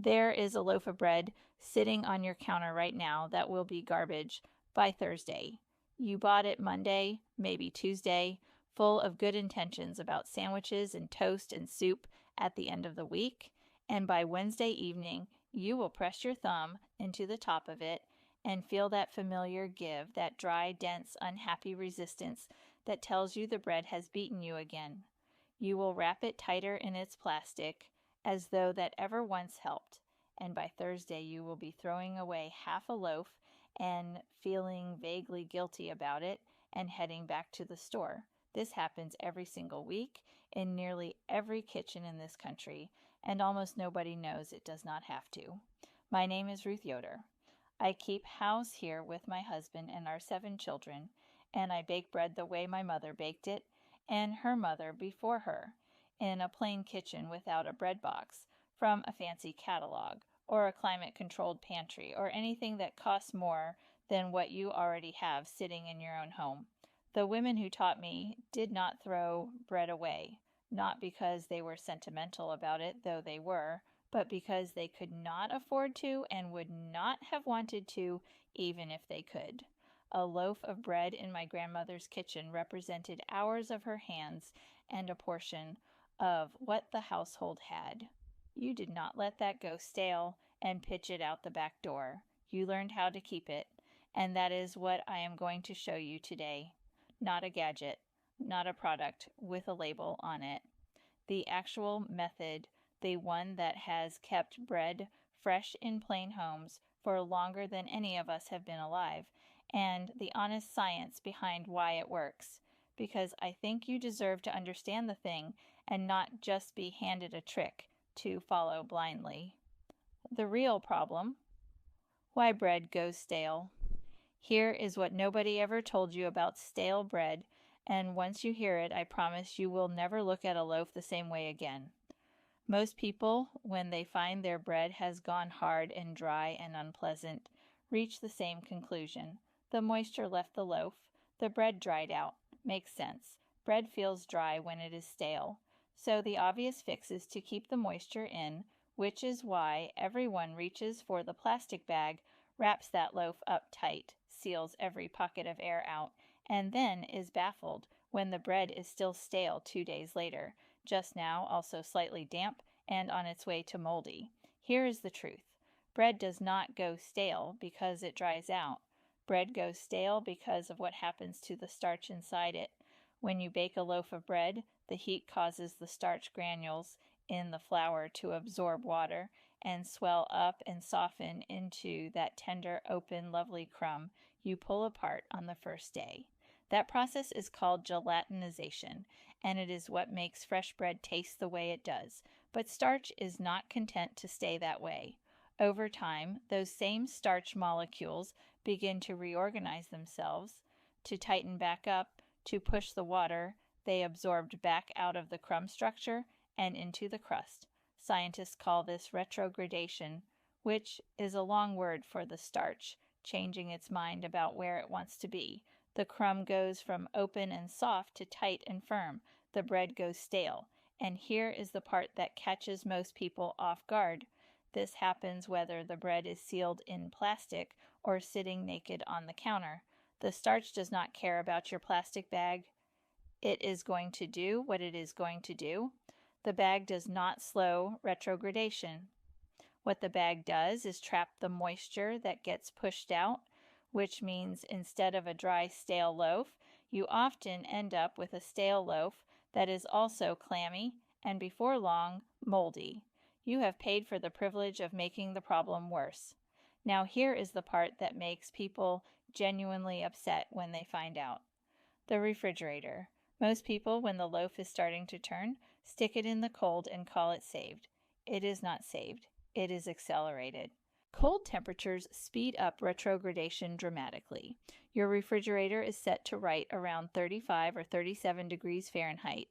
There is a loaf of bread sitting on your counter right now that will be garbage by Thursday. You bought it Monday, maybe Tuesday, full of good intentions about sandwiches and toast and soup at the end of the week, and by Wednesday evening, you will press your thumb into the top of it and feel that familiar give, that dry, dense, unhappy resistance that tells you the bread has beaten you again. You will wrap it tighter in its plastic, as though that ever once helped, and by Thursday you will be throwing away half a loaf and feeling vaguely guilty about it and heading back to the store. This happens every single week in nearly every kitchen in this country, and almost nobody knows it does not have to. My name is Ruth Yoder. I keep house here with my husband and our 7 children, and I bake bread the way my mother baked it, and her mother before her, in a plain kitchen without a bread box from a fancy catalog, or a climate-controlled pantry, or anything that costs more than what you already have sitting in your own home. The women who taught me did not throw bread away, not because they were sentimental about it, though they were, but because they could not afford to and would not have wanted to, even if they could. A loaf of bread in my grandmother's kitchen represented hours of her hands and a portion of what the household had. You did not let that go stale and pitch it out the back door. You learned how to keep it, and that is what I am going to show you today. Not a gadget, not a product with a label on it. The actual method, the one that has kept bread fresh in plain homes for longer than any of us have been alive, and the honest science behind why it works, because I think you deserve to understand the thing and not just be handed a trick to follow blindly. The real problem: why bread goes stale. Here is what nobody ever told you about stale bread, and once you hear it, I promise you will never look at a loaf the same way again. Most people, when they find their bread has gone hard and dry and unpleasant, reach the same conclusion. The moisture left the loaf. The bread dried out. Makes sense. Bread feels dry when it is stale. So the obvious fix is to keep the moisture in, which is why everyone reaches for the plastic bag, wraps that loaf up tight, seals every pocket of air out, and then is baffled when the bread is still stale 2 days later, just now also slightly damp and on its way to moldy. Here is the truth. Bread does not go stale because it dries out. Bread goes stale because of what happens to the starch inside it. When you bake a loaf of bread, the heat causes the starch granules in the flour to absorb water and swell up and soften into that tender, open, lovely crumb you pull apart on the first day. That process is called gelatinization, and it is what makes fresh bread taste the way it does. But starch is not content to stay that way. Over time, those same starch molecules begin to reorganize themselves, to tighten back up, to push the water they absorbed back out of the crumb structure and into the crust. Scientists call this retrogradation, which is a long word for the starch changing its mind about where it wants to be. The crumb goes from open and soft to tight and firm. The bread goes stale. And here is the part that catches most people off guard. This happens whether the bread is sealed in plastic or sitting naked on the counter. The starch does not care about your plastic bag. It is going to do what it is going to do. The bag does not slow retrogradation. What the bag does is trap the moisture that gets pushed out, which means instead of a dry, stale loaf, you often end up with a stale loaf that is also clammy and before long, moldy. You have paid for the privilege of making the problem worse. Now here is the part that makes people genuinely upset when they find out. The refrigerator. Most people, when the loaf is starting to turn, stick it in the cold and call it saved. It is not saved. It is accelerated. Cold temperatures speed up retrogradation dramatically. Your refrigerator is set to right around 35 or 37 degrees Fahrenheit,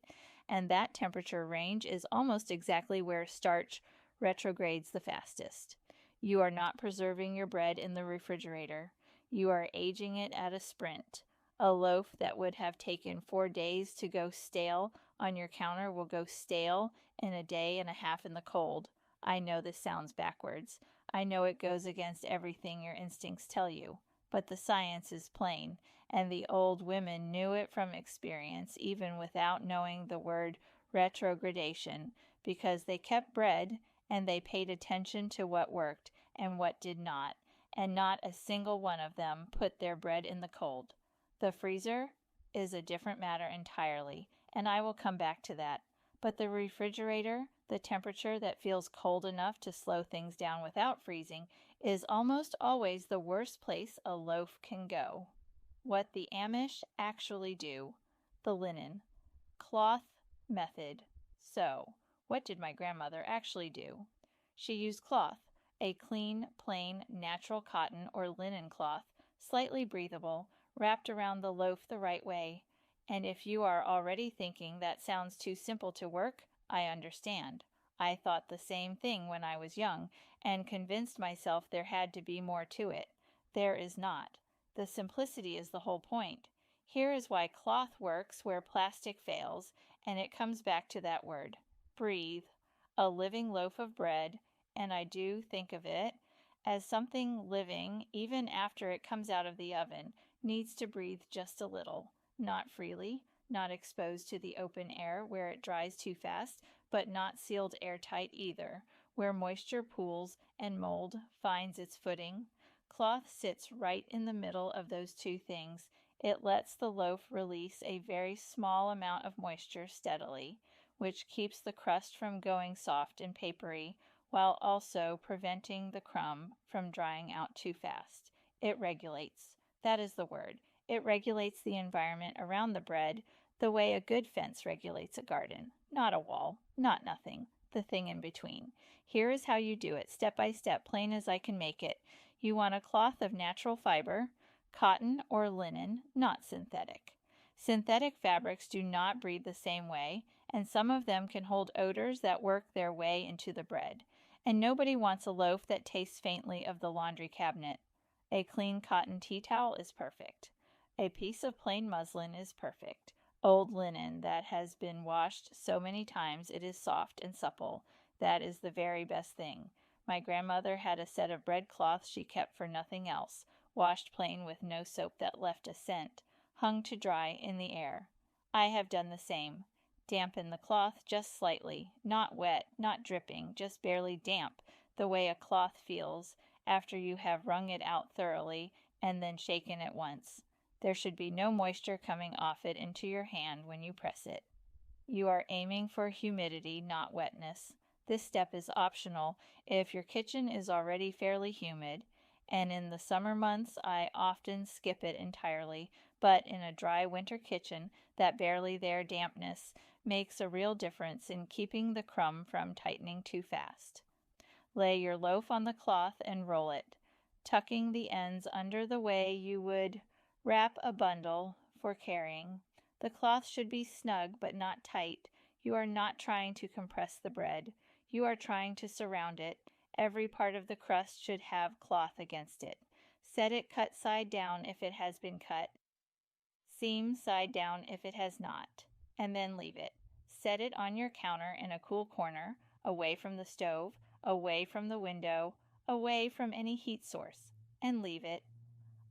and that temperature range is almost exactly where starch retrogrades the fastest. You are not preserving your bread in the refrigerator. You are aging it at a sprint. A loaf that would have taken 4 days to go stale on your counter will go stale in a day and a half in the cold. I know this sounds backwards. I know it goes against everything your instincts tell you. But the science is plain, and the old women knew it from experience, even without knowing the word retrogradation, because they kept bread and they paid attention to what worked and what did not, and not a single one of them put their bread in the cold. The freezer is a different matter entirely, and I will come back to that. But the refrigerator, the temperature that feels cold enough to slow things down without freezing, is almost always the worst place a loaf can go. What the Amish actually do. The linen. Cloth method. So, what did my grandmother actually do? She used cloth, a clean, plain, natural cotton or linen cloth, slightly breathable, wrapped around the loaf the right way. And if you are already thinking that sounds too simple to work, I understand. I thought the same thing when I was young, and convinced myself there had to be more to it. There is not. The simplicity is the whole point. Here is why cloth works where plastic fails, and it comes back to that word. Breathe. A living loaf of bread, and I do think of it as something living even after it comes out of the oven, needs to breathe just a little. Not freely, not exposed to the open air where it dries too fast, but not sealed airtight either, where moisture pools and mold finds its footing. Cloth sits right in the middle of those two things. It lets the loaf release a very small amount of moisture steadily, which keeps the crust from going soft and papery, while also preventing the crumb from drying out too fast. It regulates. That is the word. It regulates the environment around the bread the way a good fence regulates a garden. Not a wall, not nothing, the thing in between. Here is how you do it, step by step, plain as I can make it. You want a cloth of natural fiber, cotton or linen, not synthetic. Synthetic fabrics do not breathe the same way, and some of them can hold odors that work their way into the bread. And nobody wants a loaf that tastes faintly of the laundry cabinet. A clean cotton tea towel is perfect. A piece of plain muslin is perfect. Old linen that has been washed so many times it is soft and supple. That is the very best thing. My grandmother had a set of bread cloths she kept for nothing else, washed plain with no soap that left a scent, hung to dry in the air. I have done the same. Dampen the cloth just slightly, not wet, not dripping, just barely damp, the way a cloth feels after you have wrung it out thoroughly and then shaken it once. There should be no moisture coming off it into your hand when you press it. You are aiming for humidity, not wetness. This step is optional if your kitchen is already fairly humid, and in the summer months I often skip it entirely, but in a dry winter kitchen, that barely there dampness makes a real difference in keeping the crumb from tightening too fast. Lay your loaf on the cloth and roll it, tucking the ends under the way you would wrap a bundle for carrying. The cloth should be snug but not tight. You are not trying to compress the bread. You are trying to surround it. Every part of the crust should have cloth against it. Set it cut side down if it has been cut, seam side down if it has not, and then leave it. Set it on your counter in a cool corner, away from the stove, away from the window, away from any heat source, and leave it.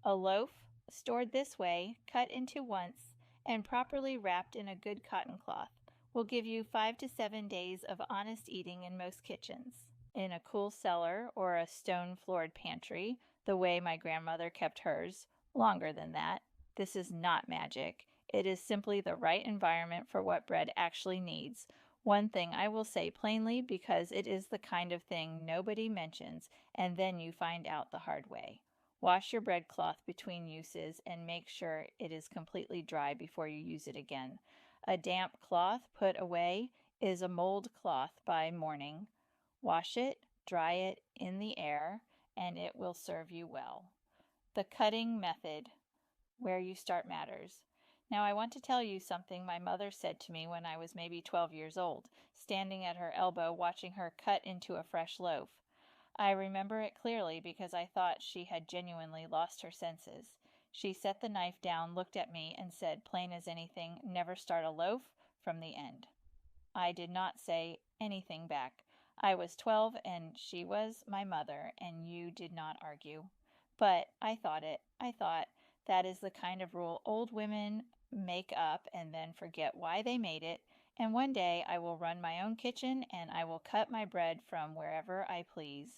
A loaf, stored this way, cut into once, and properly wrapped in a good cotton cloth, will give you 5 to 7 days of honest eating in most kitchens. In a cool cellar or a stone-floored pantry, the way my grandmother kept hers, longer than that. This is not magic. It is simply the right environment for what bread actually needs. One thing I will say plainly because it is the kind of thing nobody mentions, and then you find out the hard way. Wash your bread cloth between uses and make sure it is completely dry before you use it again. A damp cloth put away is a mold cloth by morning. Wash it, dry it in the air, and it will serve you well. The cutting method, where you start matters. Now I want to tell you something my mother said to me when I was maybe 12 years old, standing at her elbow watching her cut into a fresh loaf. I remember it clearly because I thought she had genuinely lost her senses. She set the knife down, looked at me, and said, plain as anything, never start a loaf from the end. I did not say anything back. I was 12 and she was my mother, and you did not argue. But I thought that is the kind of rule old women make up and then forget why they made it, and one day I will run my own kitchen and I will cut my bread from wherever I please.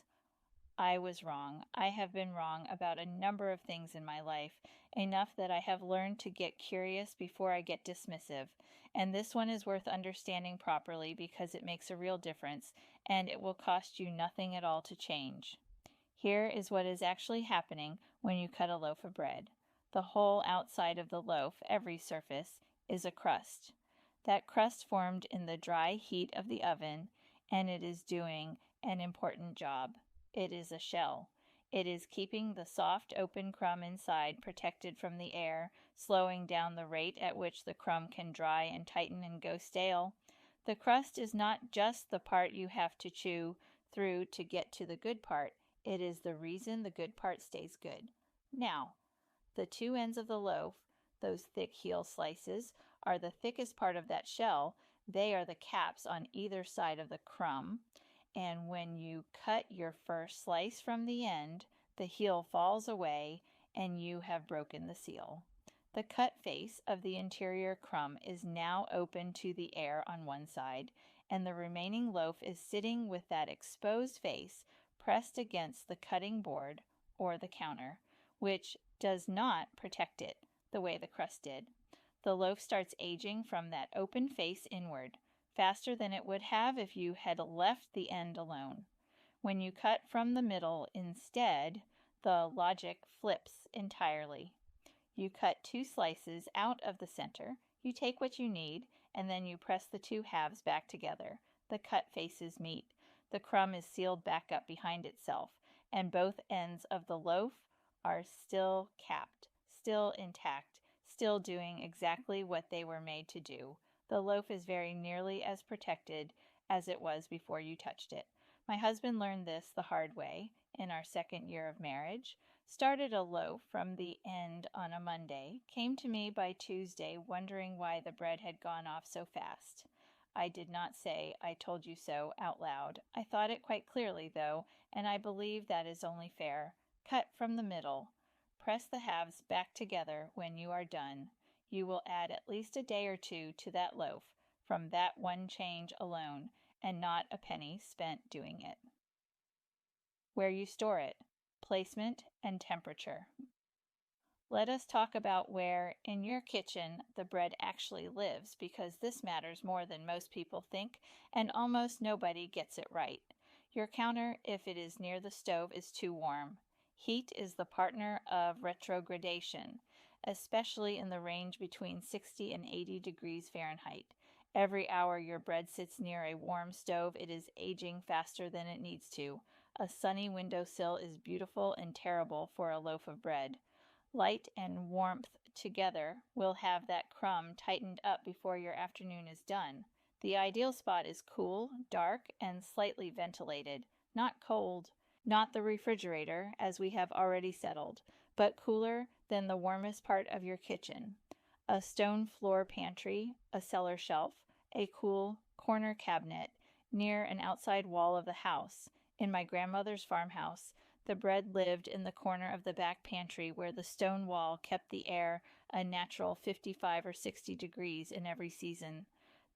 I was wrong. I have been wrong about a number of things in my life, enough that I have learned to get curious before I get dismissive. And this one is worth understanding properly because it makes a real difference, and it will cost you nothing at all to change. Here is what is actually happening when you cut a loaf of bread. The whole outside of the loaf, every surface, is a crust. That crust formed in the dry heat of the oven, and it is doing an important job. It is a shell. It is keeping the soft, open crumb inside protected from the air, slowing down the rate at which the crumb can dry and tighten and go stale. The crust is not just the part you have to chew through to get to the good part. It is the reason the good part stays good. Now, the two ends of the loaf, those thick heel slices, are the thickest part of that shell. They are the caps on either side of the crumb. And when you cut your first slice from the end, the heel falls away and you have broken the seal. The cut face of the interior crumb is now open to the air on one side, and the remaining loaf is sitting with that exposed face pressed against the cutting board or the counter, which does not protect it the way the crust did. The loaf starts aging from that open face inward, faster than it would have if you had left the end alone. When you cut from the middle instead, the logic flips entirely. You cut two slices out of the center, you take what you need, and then you press the two halves back together. The cut faces meet. The crumb is sealed back up behind itself, and both ends of the loaf are still capped, still intact, still doing exactly what they were made to do. The loaf is very nearly as protected as it was before you touched it. My husband learned this the hard way in our second year of marriage, started a loaf from the end on a Monday, came to me by Tuesday wondering why the bread had gone off so fast. I did not say, "I told you so," out loud. I thought it quite clearly, though, and I believe that is only fair. Cut from the middle. Press the halves back together when you are done. You will add at least a day or two to that loaf from that one change alone, and not a penny spent doing it. Where you store it, placement, and temperature. Let us talk about where in your kitchen the bread actually lives, because this matters more than most people think, and almost nobody gets it right. Your counter, if it is near the stove, is too warm. Heat is the partner of retrogradation, especially in the range between 60 and 80 degrees Fahrenheit. Every hour your bread sits near a warm stove, it is aging faster than it needs to. A sunny windowsill is beautiful and terrible for a loaf of bread. Light and warmth together will have that crumb tightened up before your afternoon is done. The ideal spot is cool, dark, and slightly ventilated, not cold, not the refrigerator, as we have already settled, but cooler than the warmest part of your kitchen. A stone floor pantry, a cellar shelf, a cool corner cabinet near an outside wall of the house. In my grandmother's farmhouse, the bread lived in the corner of the back pantry where the stone wall kept the air a natural 55 or 60 degrees in every season.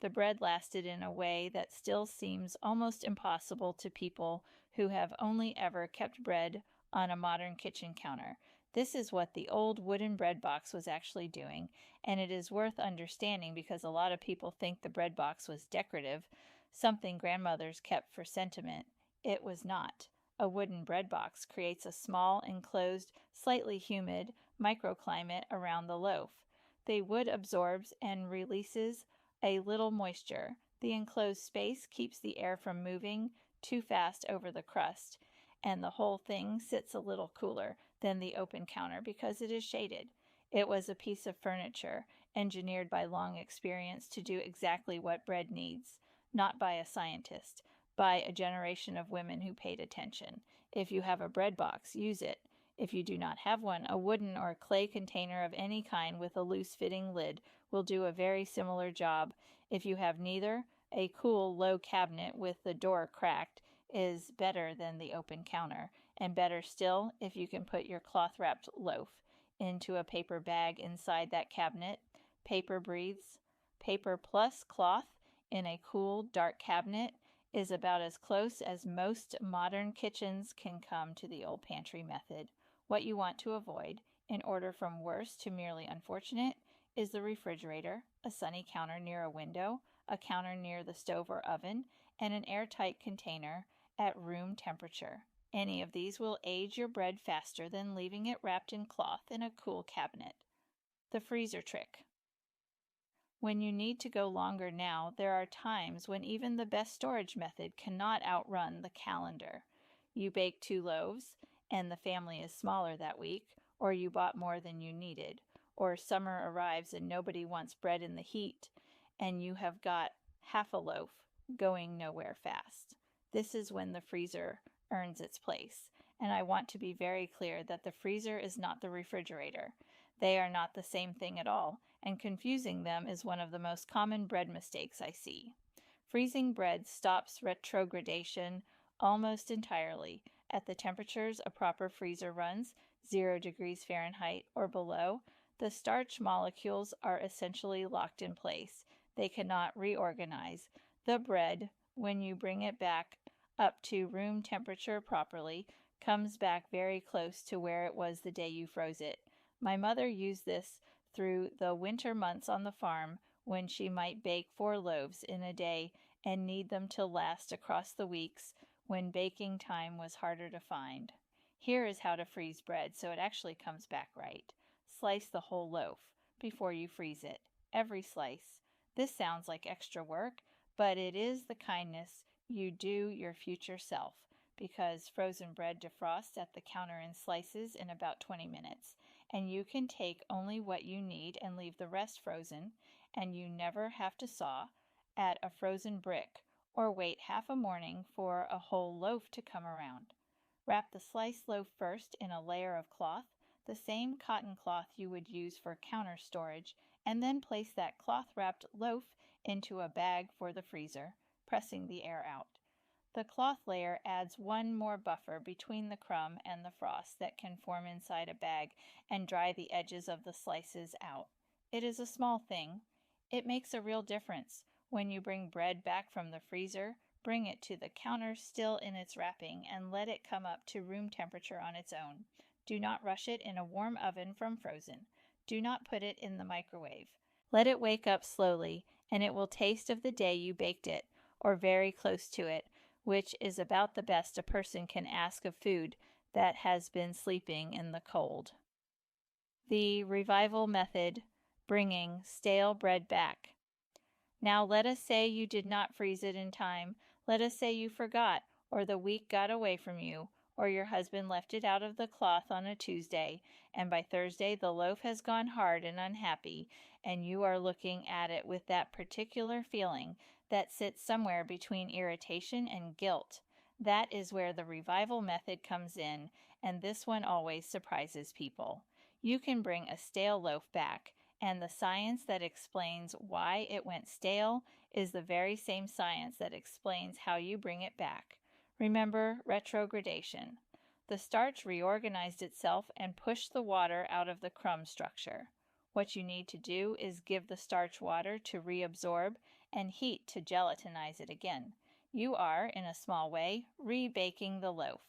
The bread lasted in a way that still seems almost impossible to people who have only ever kept bread on a modern kitchen counter. This is what the old wooden bread box was actually doing, and it is worth understanding because a lot of people think the bread box was decorative, something grandmothers kept for sentiment. It was not. A wooden bread box creates a small, enclosed, slightly humid microclimate around the loaf. The wood absorbs and releases a little moisture. The enclosed space keeps the air from moving too fast over the crust, and the whole thing sits a little cooler than the open counter because it is shaded. It was a piece of furniture engineered by long experience to do exactly what bread needs, not by a scientist, by a generation of women who paid attention. If you have a bread box, use it. If you do not have one, a wooden or clay container of any kind with a loose-fitting lid will do a very similar job. If you have neither, A cool, low cabinet with the door cracked is better than the open counter, and better still if you can put your cloth-wrapped loaf into a paper bag inside that cabinet. Paper breathes. Paper plus cloth in a cool, dark cabinet is about as close as most modern kitchens can come to the old pantry method. What you want to avoid, in order from worse to merely unfortunate, is the refrigerator, a sunny counter near a window, a counter near the stove or oven, and an airtight container at room temperature. Any of these will age your bread faster than leaving it wrapped in cloth in a cool cabinet. The freezer trick. When you need to go longer now, there are times when even the best storage method cannot outrun the calendar. You bake 2 loaves, and the family is smaller that week, or you bought more than you needed, or summer arrives and nobody wants bread in the heat, and you have got half a loaf going nowhere fast. This is when the freezer earns its place, and I want to be very clear that the freezer is not the refrigerator. They are not the same thing at all, and confusing them is one of the most common bread mistakes I see. Freezing bread stops retrogradation almost entirely at the temperatures a proper freezer runs, 0 degrees Fahrenheit or below. The starch molecules are essentially locked in place. They cannot reorganize. The bread, when you bring it back up to room temperature properly, comes back very close to where it was the day you froze it. My mother used this through the winter months on the farm when she might bake 4 loaves in a day and need them to last across the weeks when baking time was harder to find. Here is how to freeze bread so it actually comes back right. Slice the whole loaf before you freeze it, every slice. This sounds like extra work, but it is the kindness you do your future self, because frozen bread defrosts at the counter in slices in about 20 minutes. And you can take only what you need and leave the rest frozen, and you never have to saw at a frozen brick or wait half a morning for a whole loaf to come around. Wrap the sliced loaf first in a layer of cloth, the same cotton cloth you would use for counter storage, and then place that cloth-wrapped loaf into a bag for the freezer, pressing the air out. The cloth layer adds one more buffer between the crumb and the frost that can form inside a bag and dry the edges of the slices out. It is a small thing. It makes a real difference. When you bring bread back from the freezer, bring it to the counter still in its wrapping and let it come up to room temperature on its own. Do not rush it in a warm oven from frozen. Do not put it in the microwave. Let it wake up slowly, and it will taste of the day you baked it, or very close to it, which is about the best a person can ask of food that has been sleeping in the cold. The revival method, bringing stale bread back. Now let us say you did not freeze it in time. Let us say you forgot, or the week got away from you, or your husband left it out of the cloth on a Tuesday, and by Thursday the loaf has gone hard and unhappy, and you are looking at it with that particular feeling that sits somewhere between irritation and guilt. That is where the revival method comes in, and this one always surprises people. You can bring a stale loaf back, and the science that explains why it went stale is the very same science that explains how you bring it back. Remember retrogradation. The starch reorganized itself and pushed the water out of the crumb structure. What you need to do is give the starch water to reabsorb and heat to gelatinize it again. You are, in a small way, rebaking the loaf.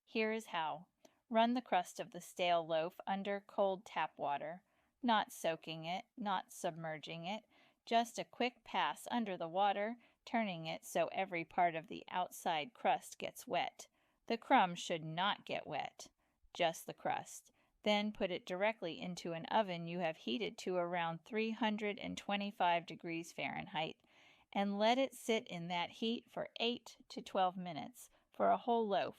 Here is how. Run the crust of the stale loaf under cold tap water, not soaking it, not submerging it, just a quick pass under the water, turning it so every part of the outside crust gets wet. The crumb should not get wet, just the crust. Then put it directly into an oven you have heated to around 325 degrees Fahrenheit, and let it sit in that heat for 8 to 12 minutes for a whole loaf,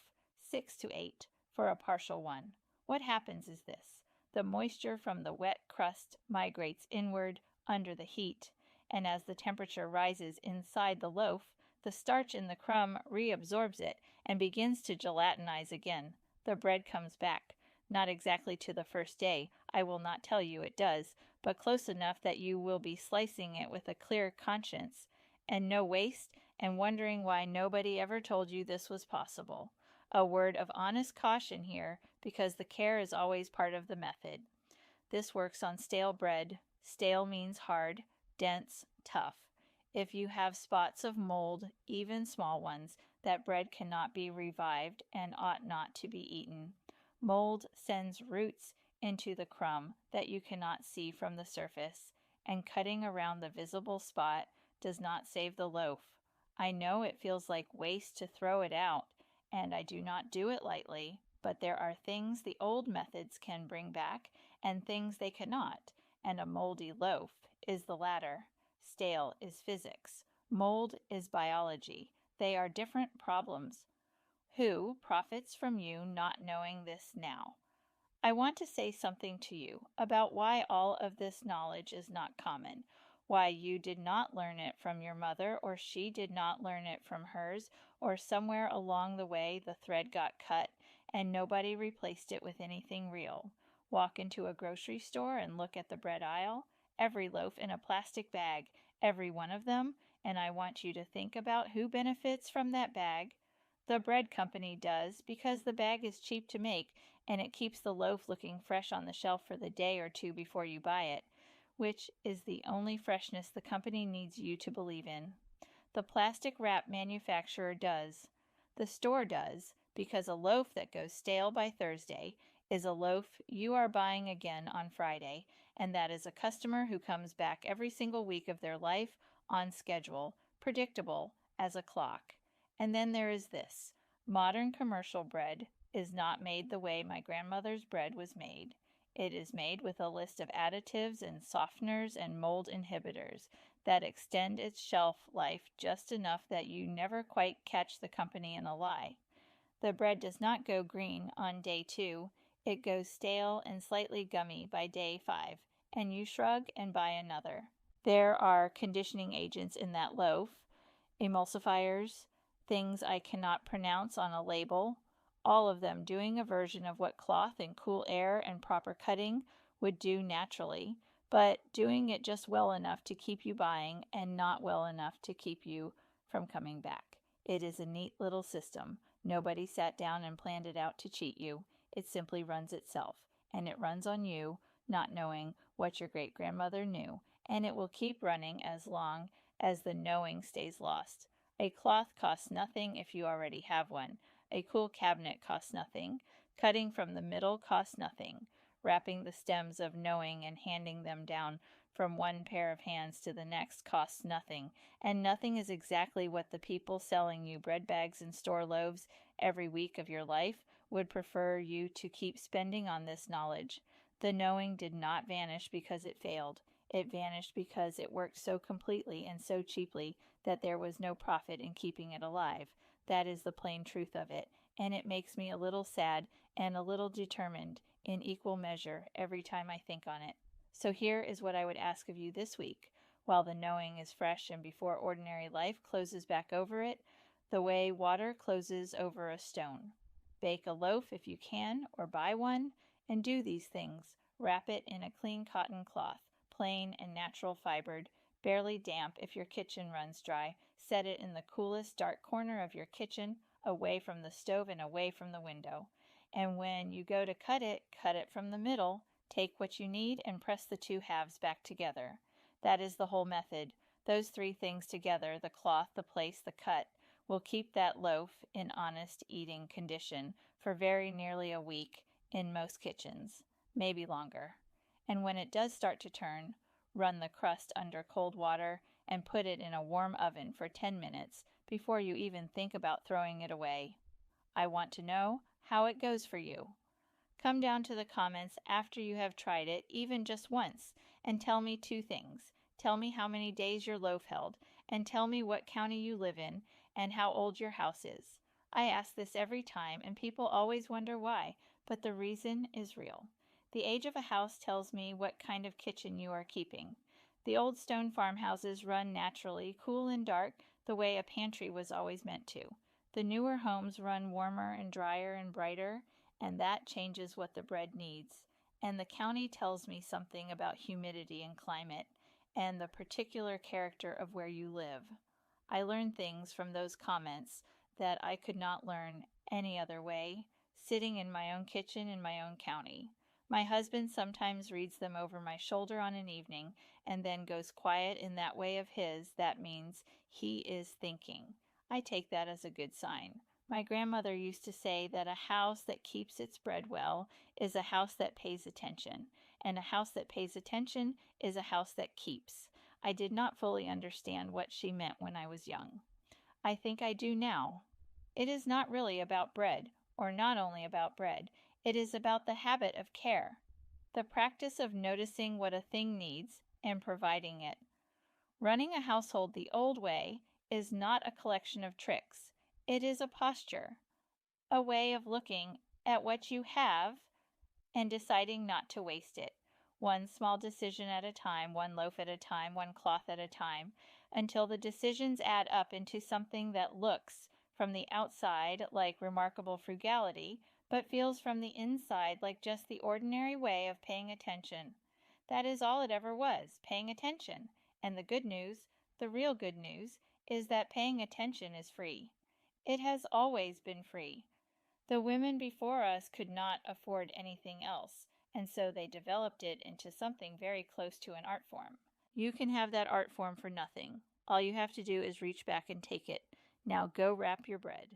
6 to 8 for a partial one. What happens is this. The moisture from the wet crust migrates inward under the heat, and as the temperature rises inside the loaf, the starch in the crumb reabsorbs it and begins to gelatinize again. The bread comes back. Not exactly to the first day, I will not tell you it does, but close enough that you will be slicing it with a clear conscience and no waste, and wondering why nobody ever told you this was possible. A word of honest caution here, because the care is always part of the method. This works on stale bread. Stale means hard, dense, tough. If you have spots of mold, even small ones, that bread cannot be revived and ought not to be eaten. Mold sends roots into the crumb that you cannot see from the surface, and cutting around the visible spot does not save the loaf. I know it feels like waste to throw it out, and I do not do it lightly, but there are things the old methods can bring back and things they cannot, and a moldy loaf is the latter. Stale is physics. Mold is biology. They are different problems. Who profits from you not knowing this now? I want to say something to you about why all of this knowledge is not common, why you did not learn it from your mother, or she did not learn it from hers, or somewhere along the way the thread got cut and nobody replaced it with anything real. Walk into a grocery store and look at the bread aisle, every loaf in a plastic bag, every one of them, and I want you to think about who benefits from that bag. The bread company does, because the bag is cheap to make and it keeps the loaf looking fresh on the shelf for the day or two before you buy it, which is the only freshness the company needs you to believe in. The plastic wrap manufacturer does. The store does, because a loaf that goes stale by Thursday is a loaf you are buying again on Friday, and that is a customer who comes back every single week of their life on schedule, predictable as a clock. And then there is this. Modern commercial bread is not made the way my grandmother's bread was made. It is made with a list of additives and softeners and mold inhibitors that extend its shelf life just enough that you never quite catch the company in a lie. The bread does not go green on day 2. It goes stale and slightly gummy by day 5, and you shrug and buy another. There are conditioning agents in that loaf, emulsifiers, things I cannot pronounce on a label, all of them doing a version of what cloth and cool air and proper cutting would do naturally, but doing it just well enough to keep you buying and not well enough to keep you from coming back. It is a neat little system. Nobody sat down and planned it out to cheat you. It simply runs itself, and it runs on you, not knowing what your great-grandmother knew, and it will keep running as long as the knowing stays lost. A cloth costs nothing if you already have one. A cool cabinet costs nothing. Cutting from the middle costs nothing. Wrapping the stems of knowing and handing them down from one pair of hands to the next costs nothing. And nothing is exactly what the people selling you bread bags and store loaves every week of your life would prefer you to keep spending on this knowledge. The knowing did not vanish because it failed. It vanished because it worked so completely and so cheaply that there was no profit in keeping it alive. That is the plain truth of it, and it makes me a little sad and a little determined in equal measure every time I think on it. So here is what I would ask of you this week. While the knowing is fresh and before ordinary life closes back over it, the way water closes over a stone. Bake a loaf if you can, or buy one, and do these things. Wrap it in a clean cotton cloth, plain and natural fibered, barely damp if your kitchen runs dry. Set it in the coolest dark corner of your kitchen, away from the stove and away from the window. And when you go to cut it from the middle. Take what you need and press the two halves back together. That is the whole method. Those 3 things together, the cloth, the place, the cut, will keep that loaf in honest eating condition for very nearly a week in most kitchens, maybe longer. And when it does start to turn, run the crust under cold water and put it in a warm oven for 10 minutes before you even think about throwing it away. I want to know how it goes for you. Come down to the comments after you have tried it, even just once, and tell me 2 things. Tell me how many days your loaf held, and tell me what county you live in and how old your house is. I ask this every time, and people always wonder why, but the reason is real. The age of a house tells me what kind of kitchen you are keeping. The old stone farmhouses run naturally, cool and dark, the way a pantry was always meant to. The newer homes run warmer and drier and brighter, and that changes what the bread needs. And the county tells me something about humidity and climate, and the particular character of where you live. I learned things from those comments that I could not learn any other way, sitting in my own kitchen in my own county. My husband sometimes reads them over my shoulder on an evening and then goes quiet in that way of his. That means he is thinking. I take that as a good sign. My grandmother used to say that a house that keeps its bread well is a house that pays attention, and a house that pays attention is a house that keeps. I did not fully understand what she meant when I was young. I think I do now. It is not really about bread, or not only about bread. It is about the habit of care, the practice of noticing what a thing needs and providing it. Running a household the old way is not a collection of tricks. It is a posture, a way of looking at what you have and deciding not to waste it. One small decision at a time, one loaf at a time, one cloth at a time, until the decisions add up into something that looks from the outside like remarkable frugality, but feels from the inside like just the ordinary way of paying attention. That is all it ever was, paying attention. And the good news, the real good news, is that paying attention is free. It has always been free. The women before us could not afford anything else, and so they developed it into something very close to an art form. You can have that art form for nothing. All you have to do is reach back and take it. Now go wrap your bread.